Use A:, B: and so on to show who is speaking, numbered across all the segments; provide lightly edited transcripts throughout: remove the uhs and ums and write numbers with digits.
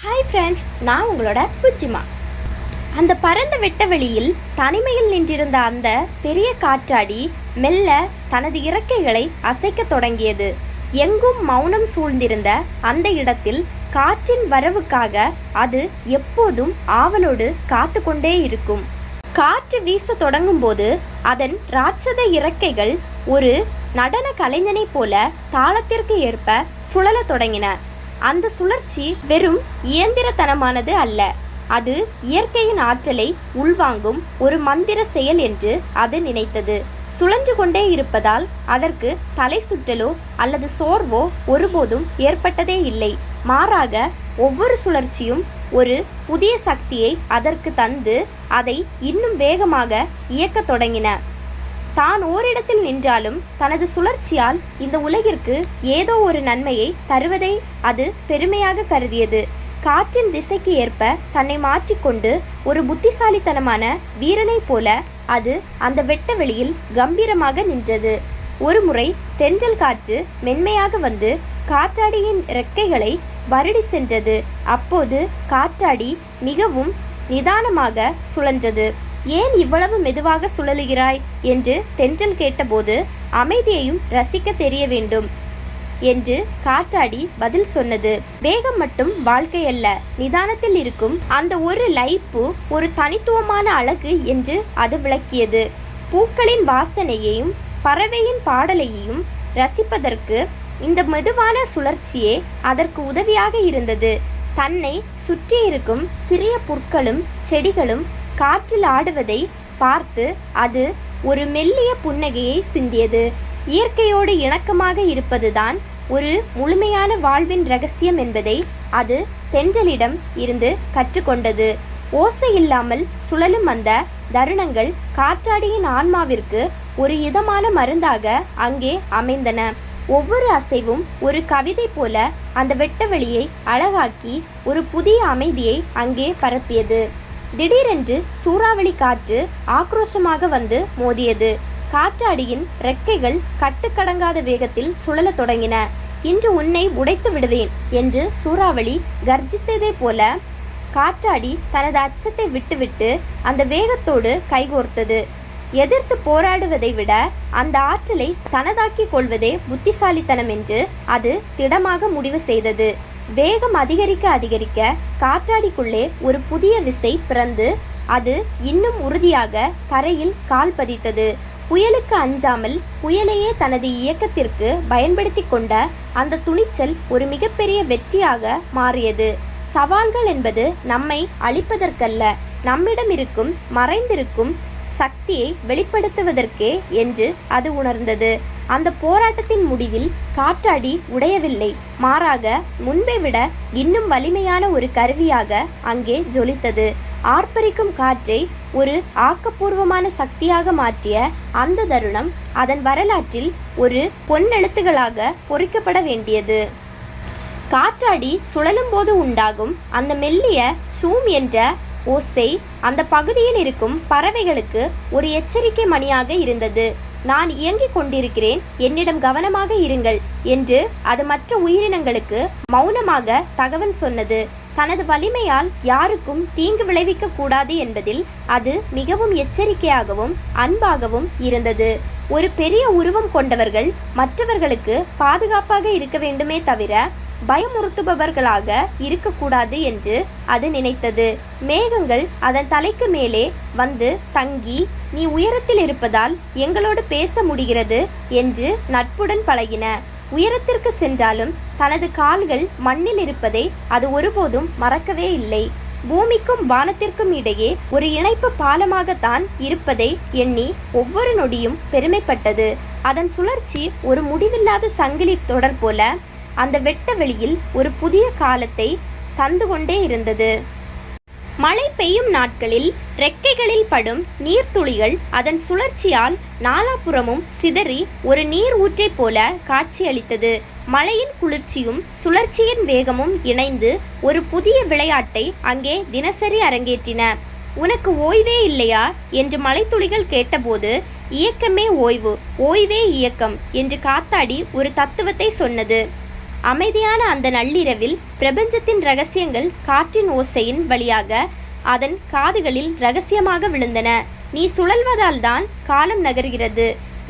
A: Hi friends, நான் உங்களோட புஜ்ஜிமா. அந்த பரந்த வெட்டவெளியில் தனிமையில் நின்றிருந்த அந்த பெரிய காற்றாடி மெல்ல தனது இறக்கைகளை அசைக்க தொடங்கியது. எங்கும் மௌனம் சூழ்ந்திருந்த அந்த இடத்தில் காற்றின் வரவுக்காக அது எப்போதும் ஆவலோடு காத்து கொண்டே இருக்கும். காற்று வீச தொடங்கும் போது அதன் ராட்சத இறக்கைகள் ஒரு நடன கலைஞனைப் போல தாளத்திற்கு ஏற்ப சுழல தொடங்கின. அந்த சுழற்சி வெறும் இயந்திரத்தனமானது அல்ல, அது இயற்கையின் ஆற்றலை உள்வாங்கும் ஒரு மந்திர செயல் என்று அது நினைத்தது. சுழன்று கொண்டே இருப்பதால் அதற்கு தலை சுற்றலோ அல்லது சோர்வோ ஒருபோதும் ஏற்பட்டதே இல்லை. மாறாக ஒவ்வொரு சுழற்சியும் ஒரு புதிய சக்தியை அதற்கு தந்து அதை இன்னும் வேகமாக இயக்கத் தொடங்கின. தான் ஓரிடத்தில் நின்றாலும் தனது சுழற்சியால் இந்த உலகிற்கு ஏதோ ஒரு நன்மையை தருவதை அது பெருமையாக கருதியது. காற்றின் திசைக்கு ஏற்ப தன்னை மாற்றிக்கொண்டு ஒரு புத்திசாலித்தனமான வீரனைப் போல அது அந்த வெட்ட வெளியில் கம்பீரமாக நின்றது. ஒரு முறை தென்றல் காற்று மென்மையாக வந்து காற்றாடியின் இறக்கைகளை வருடி சென்றது. அப்போது காற்றாடி மிகவும் நிதானமாக சுழன்றது. ஏன் இவ்வளவு மெதுவாக சுழலுகிறாய் என்று தென்றல் கேட்டபோது, அமைதியையும் ரசிக்க தெரிய வேண்டும் என்று காற்றாடி பதில் சொன்னது. வேகம் மட்டும் வாழ்க்கையல்ல, நிதானத்தில் இருக்கும் அந்த ஒரு லயிப்பு ஒரு தனித்துவமான அழகு என்று அது விளக்கியது. பூக்களின் வாசனையையும் பறவையின் பாடலையும் ரசிப்பதற்கு இந்த மெதுவான சுழற்சியே அதற்கு உதவியாக இருந்தது. தன்னை சுற்றியிருக்கும் சிறிய புற்களும் செடிகளும் காற்றில் ஆடுவதை பார்த்து அது ஒரு மெல்லிய புன்னகையை சிந்தியது. இயற்கையோடு இணக்கமாக இருப்பதுதான் ஒரு முழுமையான வாழ்வின் இரகசியம் என்பதை அது தென்றலிடம் இருந்து கற்றுக்கொண்டது. ஓசை இல்லாமல் சுழலும் அந்த தருணங்கள் காற்றாடியின் ஆன்மாவிற்கு ஒரு இதமான மருந்தாக அங்கே அமைந்தன. ஒவ்வொரு அசைவும் ஒரு கவிதை போல அந்த வெட்டவெளியை அழகாக்கி ஒரு புதிய அமைதியை அங்கே பரப்பியது. திடீரென்று சூறாவளி காற்று ஆக்ரோஷமாக வந்து மோதியது. காற்றாடியின் ரெக்கைகள் கட்டுக்கடங்காத வேகத்தில் சுழல தொடங்கின. இன்று உன்னை உடைத்து விடுவேன் என்று சூறாவளி கர்ஜித்ததை போல காற்றாடி தனது அச்சத்தை விட்டுவிட்டு அந்த வேகத்தோடு கைகோர்த்தது. எதிர்த்து போராடுவதை விட அந்த ஆற்றலை தனதாக்கி கொள்வதே புத்திசாலித்தனம் என்று அது திடமாக முடிவு செய்தது. வேகம் அதிகரிக்க அதிகரிக்க காற்றாடிக்குள்ளே ஒரு புதிய விசை பிறந்து அது இன்னும் உறுதியாக தரையில் கால் பதித்தது. புயலுக்கு அஞ்சாமல் புயலையே தனது இயக்கத்திற்கு பயன்படுத்தி கொண்ட அந்த துணிச்சல் ஒரு மிகப்பெரிய வெற்றியாக மாறியது. சவால்கள் என்பது நம்மை அழிப்பதற்கல்ல, நம்மிடம் இருக்கும் மறைந்திருக்கும் சக்தியை வெளிப்படுத்துவதற்கே என்று அது உணர்ந்தது. அந்த போராட்டத்தின் முடிவில் காற்றாடி உடையவில்லை, மாறாக முன்பை விட இன்னும் வலிமையான ஒரு கருவியாக அங்கே ஜொலித்தது. ஆர்ப்பரிக்கும் காற்றை ஒரு ஆக்கப்பூர்வமான சக்தியாக மாற்றிய அந்த தருணம் அதன் வரலாற்றில் ஒரு பொன்னெழுத்துகளாக பொறிக்கப்பட வேண்டியது. காற்றாடி சுழலும் போது உண்டாகும் அந்த மெல்லிய ஷூம் என்ற ஓசை அந்த பகுதியில் இருக்கும் பறவைகளுக்கு ஒரு எச்சரிக்கை மணியாக இருந்தது. நான் இயங்கிக் கொண்டிருக்கிறேன், என்னிடம் கவனமாக இருங்கள் என்று அது மற்ற உயிரினங்களுக்கு மௌனமாக தகவல் சொன்னது. தனது வலிமையால் யாருக்கும் தீங்கு விளைவிக்க கூடாது என்பதில் அது மிகவும் எச்சரிக்கையாகவும் அன்பாகவும் இருந்தது. ஒரு பெரிய உருவம் கொண்டவர்கள் மற்றவர்களுக்கு பாதுகாப்பாக இருக்க வேண்டுமே தவிர பயமுறுத்துபவர்களாக இருக்கக்கூடாது என்று அது நினைத்தது. மேகங்கள் அதன் தலைக்கு மேலே வந்து தங்கி, நீ உயரத்தில் இருப்பதால் எங்களோடு பேச முடிகிறது என்று நட்புடன் பழகின. உயரத்திற்கு சென்றாலும் தனது கால்கள் மண்ணில் இருப்பதை அது ஒருபோதும் மறக்கவே இல்லை. பூமிக்கும் வானத்திற்கும் இடையே ஒரு இணைப்பு பாலமாகத்தான் இருப்பதை எண்ணி ஒவ்வொரு நொடியும் பெருமைப்பட்டது. அதன் சுழற்சி ஒரு முடிவில்லாத சங்கிலி தொடர் போல அந்த வெட்ட வெளியில் ஒரு புதிய காலத்தை தந்து கொண்டே இருந்தது. மழை பெய்யும் நாட்களில் ரெக்கைகளில் படும் நீர்த்துளிகள் அதன் சுழற்சியால் நாலாபுறமும் சிதறி ஒரு நீர் ஊற்றை போல காட்சியளித்தது. மழையின் குளிர்ச்சியும் சுழற்சியின் வேகமும் இணைந்து ஒரு புதிய விளையாட்டை அங்கே தினசரி அரங்கேற்றின. உனக்கு ஓய்வே இல்லையா என்று மழைத்துளிகள் கேட்டபோது, இயக்கமே ஓய்வு, ஓய்வே இயக்கம் என்று காத்தாடி ஒரு தத்துவத்தை சொன்னது. அமைதியான அந்த நள்ளிரவில் பிரபஞ்சத்தின் ரகசியங்கள் காற்றின் ஓசையின் வழியாக அதன் காதுகளில் ரகசியமாக விழுந்தன. நீ சுழல்வதால் தான் காலம் நகர்கிறது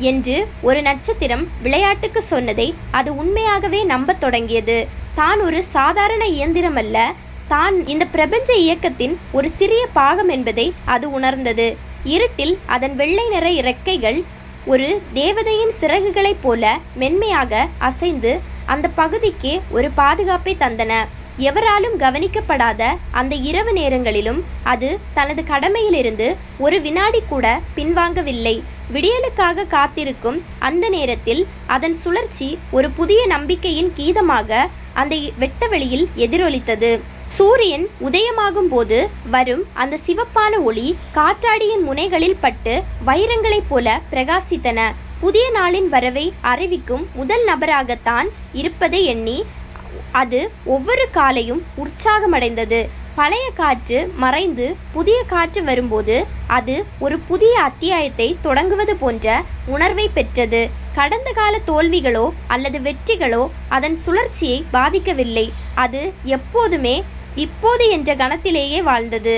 A: என்று ஒரு நட்சத்திரம் விளையாட்டுக்கு சொன்னதை அது உண்மையாகவே நம்பத் தொடங்கியது. தான் ஒரு சாதாரண இயந்திரம் அல்ல, தான் இந்த பிரபஞ்ச இயக்கத்தின் ஒரு சிறிய பாகம் என்பதை அது உணர்ந்தது. இருட்டில் அதன் வெள்ளை நிற இறக்கைகள் ஒரு தேவதையின் சிறகுகளைப் போல மென்மையாக அசைந்து அந்த பகுதிக்கு ஒரு பாதுகாப்பை தந்தன. எவராலும் கவனிக்கப்படாத அந்த இரவு நேரங்களிலும் அது தனது கடமையிலிருந்து ஒரு வினாடி கூட பின்வாங்கவில்லை. விடியலுக்காக காத்திருக்கும் அந்த நேரத்தில் அதன் சுழற்சி ஒரு புதிய நம்பிக்கையின் கீதமாக அந்த வெட்டவெளியில் எதிரொலித்தது. சூரியன் உதயமாகும் போது வரும் அந்த சிவப்பான ஒளி காற்றாடியின் முனைகளில் பட்டு வைரங்களைப் போல பிரகாசித்தன. புதிய நாளின் வரவை அறிவிக்கும் முதல் நபராகத்தான் இருப்பதை எண்ணி அது ஒவ்வொரு காலையும் உற்சாகமடைந்தது. பழைய காற்று மறைந்து புதிய காற்று வரும்போது அது ஒரு புதிய அத்தியாயத்தை தொடங்குவது போன்ற உணர்வை பெற்றது. கடந்த கால தோல்விகளோ அல்லது வெற்றிகளோ அதன் சுழற்சியை பாதிக்கவில்லை. அது எப்போதுமே இப்போது என்ற கணத்திலேயே வாழ்ந்தது.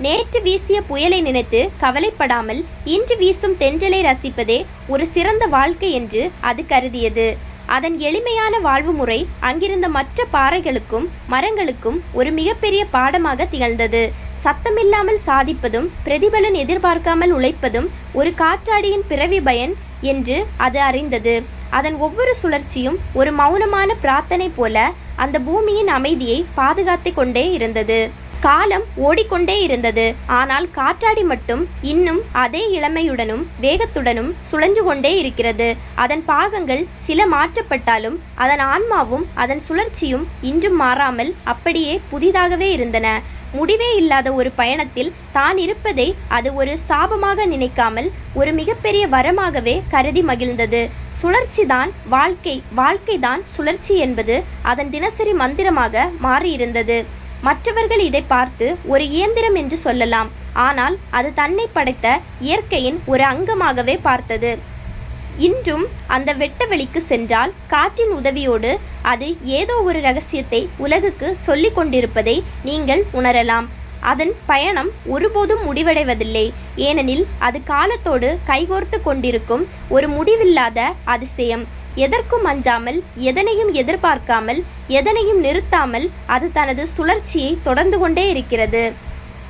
A: நேற்று வீசிய புயலை நினைத்து கவலைப்படாமல் இன்று வீசும் தென்றலை ரசிப்பதே ஒரு சிறந்த வாழ்க்கை என்று அது கருதியது. அதன் எளிமையான வாழ்வு முறை அங்கிருந்த மற்ற பாறைகளுக்கும் மரங்களுக்கும் ஒரு மிகப்பெரிய பாடமாக திகழ்ந்தது. சத்தமில்லாமல் சாதிப்பதும் பிரதிபலன் எதிர்பார்க்காமல் உழைப்பதும் ஒரு காற்றாடியின் பிறவி பயன் என்று அது அறிந்தது. அதன் ஒவ்வொரு சுழற்சியும் ஒரு மௌனமான பிரார்த்தனை போல அந்த பூமியின் அமைதியை பாதுகாத்து கொண்டே இருந்தது. காலம் ஓடிக்கொண்டே இருந்தது. ஆனால் காற்றாடி மட்டும் இன்னும் அதே இளமையுடனும் வேகத்துடனும் சுழன்று கொண்டே இருக்கிறது. அதன் பாகங்கள் சில மாற்றப்பட்டாலும் அதன் ஆன்மாவும் அதன் சுழற்சியும் இன்றும் மாறாமல் அப்படியே புதிதாகவே இருந்தன. முடிவே இல்லாத ஒரு பயணத்தில் தான் இருப்பதை அது ஒரு சாபமாக நினைக்காமல் ஒரு மிகப்பெரிய வரமாகவே கருதி மகிழ்ந்தது. சுழற்சிதான் வாழ்க்கை, வாழ்க்கைதான் சுழற்சி என்பது அதன் தினசரி மந்திரமாக மாறியிருந்தது. மற்றவர்கள் இதை பார்த்து ஒரு இயந்திரம் என்று சொல்லலாம், ஆனால் அது தன்னை படைத்த இயற்கையின் ஒரு அங்கமாகவே பார்த்தது. இன்றும் அந்த வெட்டவெளிக்கு சென்றால் காற்றின் உதவியோடு அது ஏதோ ஒரு ரகசியத்தை உலகுக்கு சொல்லிக் கொண்டிருப்பதை நீங்கள் உணரலாம். அதன் பயணம் ஒருபோதும் முடிவடைவதில்லை, ஏனெனில் அது காலத்தோடு கைகோர்த்து கொண்டிருக்கும் ஒரு முடிவில்லாத அதிசயம். எதற்கும் அஞ்சாமல், எதனையும் எதிர்பார்க்காமல், எதனையும் நிறுத்தாமல் அது தனது சுழற்சியை தொடர்ந்து கொண்டே இருக்கிறது.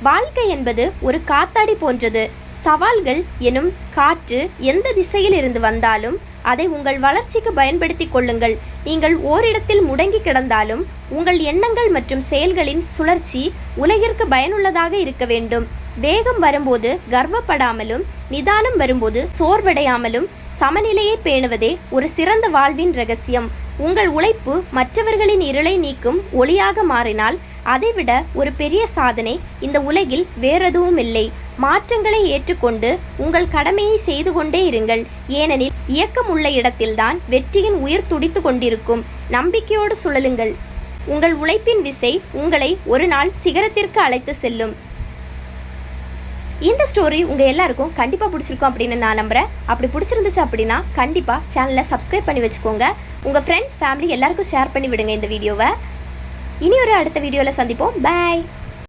A: வாழ்க்கை என்பது ஒரு காத்தாடி போன்றது. சவால்கள் எனும் காற்று எந்த திசையில் இருந்து வந்தாலும் அதை உங்கள் வளர்ச்சிக்கு பயன்படுத்தி கொள்ளுங்கள். நீங்கள் ஓரிடத்தில் முடங்கி கிடந்தாலும் உங்கள் எண்ணங்கள் மற்றும் செயல்களின் சுழற்சி உலகிற்கு பயனுள்ளதாக இருக்க வேண்டும். வேகம் வரும்போது கர்வப்படாமலும், நிதானம் வரும்போது சோர்வடையாமலும் சமநிலையை பேணுவதே ஒரு சிறந்த வாழ்வின் ரகசியம். உங்கள் உழைப்பு மற்றவர்களின் இருளை நீக்கும் ஒளியாக மாறினால் அதைவிட ஒரு பெரிய சாதனை இந்த உலகில் வேறெதுவும் இல்லை. மாற்றங்களை ஏற்றுக்கொண்டு உங்கள் கடமையை செய்து கொண்டே இருங்கள், ஏனெனில் இயக்கம் உள்ள இடத்தில்தான் வெற்றியின் உயிர் துடித்து கொண்டிருக்கும். நம்பிக்கையோடு சுழலுங்கள். உங்கள் உழைப்பின் விசை உங்களை ஒரு நாள் சிகரத்திற்கு அழைத்து செல்லும். இந்த ஸ்டோரி உங்கள் எல்லாருக்கும் கண்டிப்பாக பிடிச்சிருக்கும் அப்படின்னு நான் நம்புகிறேன். அப்படி பிடிச்சிருந்துச்சு அப்படின்னா கண்டிப்பாக சேனலை சப்ஸ்கிரைப் பண்ணி வச்சுக்கோங்க. உங்கள் ஃப்ரெண்ட்ஸ், ஃபேமிலி எல்லாருக்கும் ஷேர் பண்ணி விடுங்க இந்த வீடியோவை. இனி ஒரு அடுத்த வீடியோவில் சந்திப்போம். பாய்.